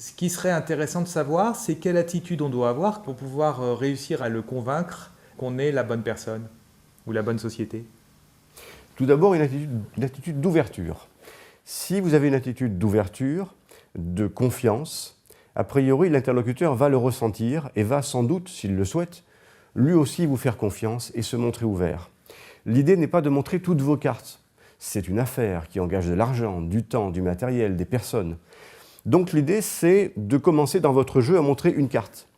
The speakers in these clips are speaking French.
Ce qui serait intéressant de savoir, c'est quelle attitude on doit avoir pour pouvoir réussir à le convaincre qu'on est la bonne personne ou la bonne société. Tout d'abord, une attitude d'ouverture. Si vous avez une attitude d'ouverture, de confiance, a priori, l'interlocuteur va le ressentir et va sans doute, s'il le souhaite, lui aussi vous faire confiance et se montrer ouvert. L'idée n'est pas de montrer toutes vos cartes. C'est une affaire qui engage de l'argent, du temps, du matériel, des personnes. Donc l'idée, c'est de commencer dans votre jeu à montrer une carte.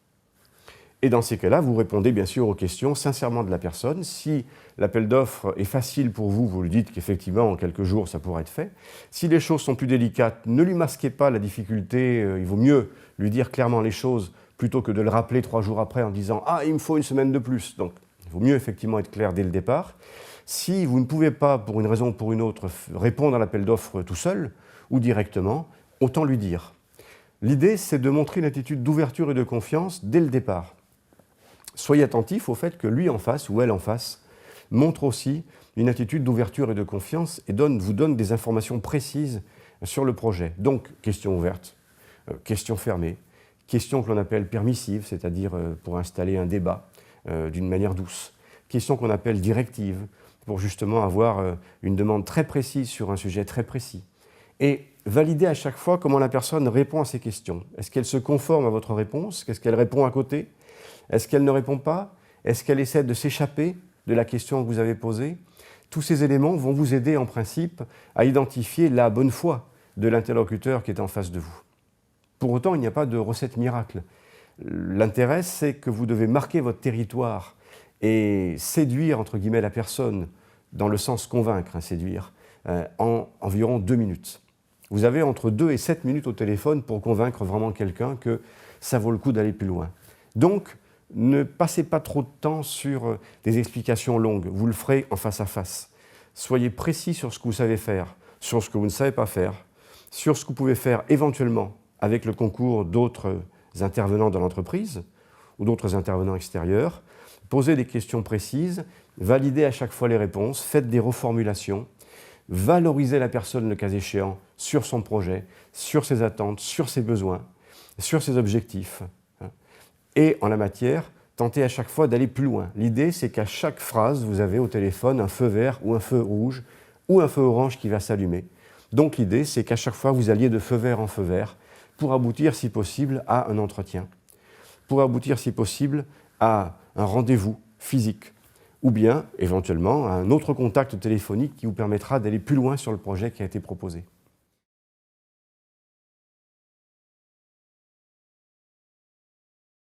Et dans ces cas-là, vous répondez bien sûr aux questions sincèrement de la personne. Si l'appel d'offres est facile pour vous, vous lui dites qu'effectivement, en quelques jours, ça pourra être fait. Si les choses sont plus délicates, ne lui masquez pas la difficulté. Il vaut mieux lui dire clairement les choses plutôt que de le rappeler 3 jours après en disant « Ah, il me faut une semaine de plus ». Donc, il vaut mieux effectivement être clair dès le départ. Si vous ne pouvez pas, pour une raison ou pour une autre, répondre à l'appel d'offres tout seul ou directement, autant lui dire. L'idée, c'est de montrer une attitude d'ouverture et de confiance dès le départ. Soyez attentif au fait que lui en face ou elle en face montre aussi une attitude d'ouverture et de confiance et vous donne des informations précises sur le projet. Donc, questions ouvertes, questions fermées, questions que l'on appelle permissives, c'est-à-dire pour installer un débat d'une manière douce, questions qu'on appelle directives, pour justement avoir une demande très précise sur un sujet très précis. Et valider à chaque fois comment la personne répond à ces questions. Est-ce qu'elle se conforme à votre réponse? Est-ce qu'elle répond à côté? Est-ce qu'elle ne répond pas? Est-ce qu'elle essaie de s'échapper de la question que vous avez posée? Tous ces éléments vont vous aider en principe à identifier la bonne foi de l'interlocuteur qui est en face de vous. Pour autant, il n'y a pas de recette miracle. L'intérêt, c'est que vous devez marquer votre territoire et séduire, entre guillemets, la personne, dans le sens convaincre, séduire, en environ 2 minutes. Vous avez entre 2 et 7 minutes au téléphone pour convaincre vraiment quelqu'un que ça vaut le coup d'aller plus loin. Donc, ne passez pas trop de temps sur des explications longues, vous le ferez en face à face. Soyez précis sur ce que vous savez faire, sur ce que vous ne savez pas faire, sur ce que vous pouvez faire éventuellement avec le concours d'autres intervenants dans l'entreprise ou d'autres intervenants extérieurs. Posez des questions précises, validez à chaque fois les réponses, faites des reformulations, valorisez la personne le cas échéant sur son projet, sur ses attentes, sur ses besoins, sur ses objectifs. Et en la matière, tentez à chaque fois d'aller plus loin. L'idée, c'est qu'à chaque phrase, vous avez au téléphone un feu vert ou un feu rouge ou un feu orange qui va s'allumer. Donc l'idée, c'est qu'à chaque fois, vous alliez de feu vert en feu vert pour aboutir, si possible, à un entretien, pour aboutir, si possible, à un rendez-vous physique ou bien, éventuellement, à un autre contact téléphonique qui vous permettra d'aller plus loin sur le projet qui a été proposé.